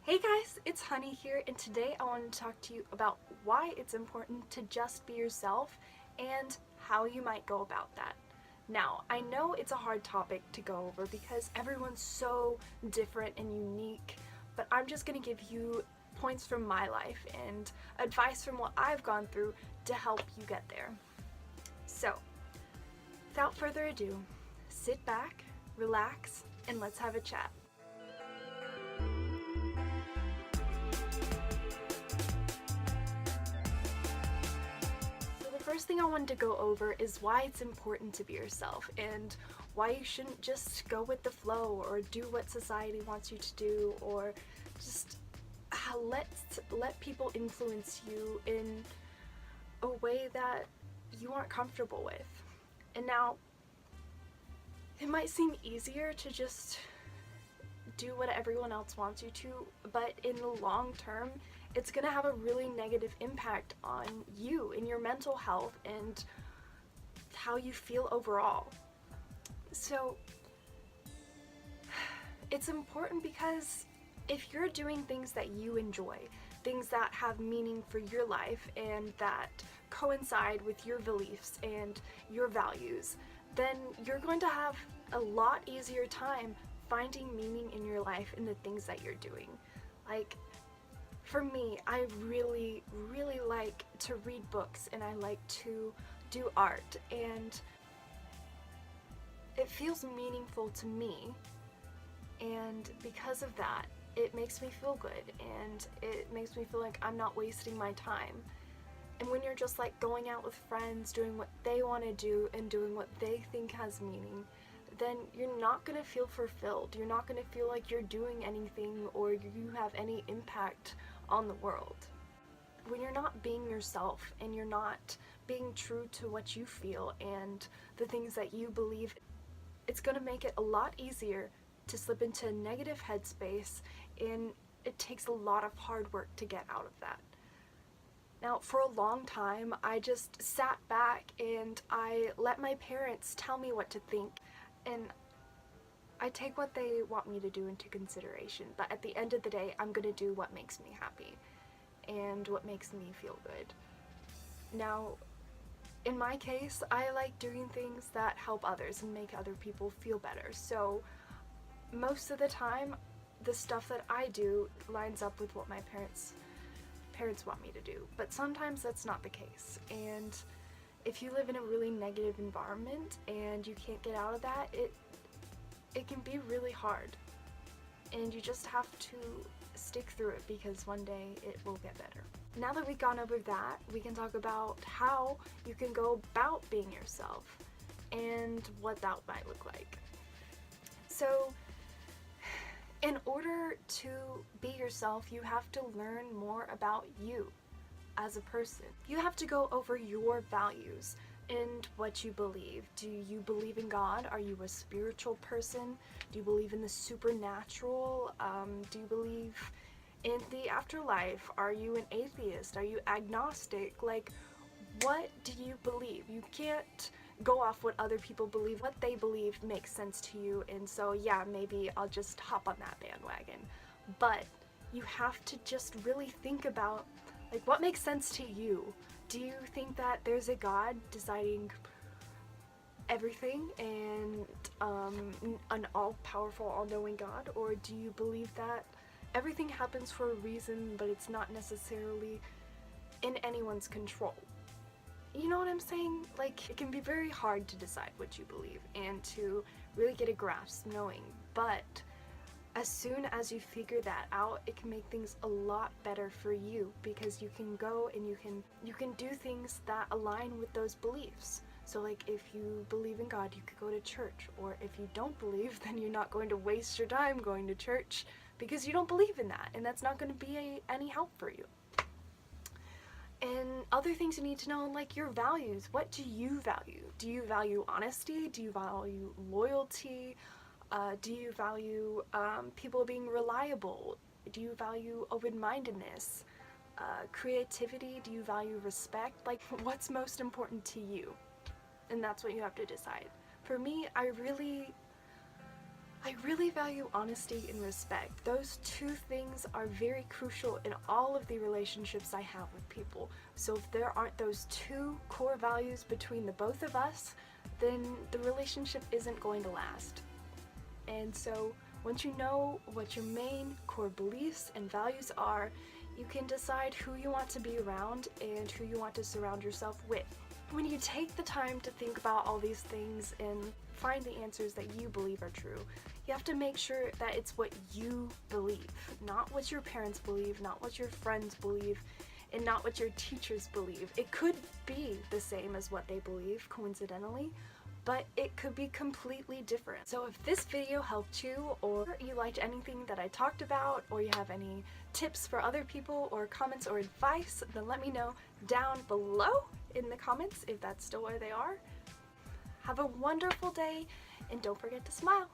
Hey guys, it's Honey here, and today I want to talk to you about why it's important to just be yourself and how you might go about that. Now, I know it's a hard topic to go over because everyone's so different and unique, but I'm just going to give you points from my life and advice from what I've gone through to help you get there. So, without further ado, sit back, relax, and let's have a chat. First thing I wanted to go over is why it's important to be yourself and why you shouldn't just go with the flow or do what society wants you to do or just let people influence you in a way that you aren't comfortable with. And now, it might seem easier to just do what everyone else wants you to, but in the long term, it's gonna have a really negative impact on you and your mental health and how you feel overall. So it's important because if you're doing things that you enjoy, things that have meaning for your life and that coincide with your beliefs and your values, then you're going to have a lot easier time finding meaning in your life in the things that you're doing. Like, for me, I really like to read books and I like to do art, and it feels meaningful to me, and because of that, it makes me feel good and it makes me feel like I'm not wasting my time. And when you're just like going out with friends, doing what they want to do and doing what they think has meaning, then you're not going to feel fulfilled. You're not going to feel like you're doing anything or you have any impact on the world. When you're not being yourself and you're not being true to what you feel and the things that you believe, it's going to make it a lot easier to slip into a negative headspace, and it takes a lot of hard work to get out of that. Now, for a long time, I just sat back and I let my parents tell me what to think, and I take what they want me to do into consideration, but at the end of the day, I'm gonna do what makes me happy and what makes me feel good. Now, in my case, I like doing things that help others and make other people feel better, so most of the time, the stuff that I do lines up with what my parents want me to do, but sometimes that's not the case. And if you live in a really negative environment and you can't get out of that, it can be really hard, and you just have to stick through it because one day it will get better. Now that we've gone over that, we can talk about how you can go about being yourself and what that might look like. So, in order to be yourself, you have to learn more about you as a person. You have to go over your values and what you believe. Do you believe in God? Are you a spiritual person? Do you believe in the supernatural? Do you believe in the afterlife? Are you an atheist? Are you agnostic? Like, what do you believe? You can't go off what other people believe. What they believe makes sense to you, and so yeah, maybe I'll just hop on that bandwagon. But you have to just really think about, like, what makes sense to you. Do you think that there's a God deciding everything and an all-powerful, all-knowing God? Or do you believe that everything happens for a reason, but it's not necessarily in anyone's control? You know what I'm saying? Like, it can be very hard to decide what you believe and to really get a grasp knowing, but as soon as you figure that out, it can make things a lot better for you, because you can go and you can do things that align with those beliefs. So like, if you believe in God, you could go to church, or if you don't believe, then you're not going to waste your time going to church because you don't believe in that, and that's not going to be any help for you. And other things you need to know, like your values. What do you value? Do you value honesty? Do you value loyalty? Do you value people being reliable? Do you value open-mindedness? Creativity? Do you value respect? Like, what's most important to you? And that's what you have to decide. For me, I really I really value honesty and respect. Those two things are very crucial in all of the relationships I have with people. So if there aren't those two core values between the both of us, then the relationship isn't going to last. And so once you know what your main core beliefs and values are, you can decide who you want to be around and who you want to surround yourself with. When you take the time to think about all these things and find the answers that you believe are true, you have to make sure that it's what you believe, not what your parents believe, not what your friends believe, and not what your teachers believe. It could be the same as what they believe, coincidentally, but it could be completely different. So if this video helped you, or you liked anything that I talked about, or you have any tips for other people, or comments or advice, then let me know down below in the comments if that's still where they are. Have a wonderful day, and don't forget to smile.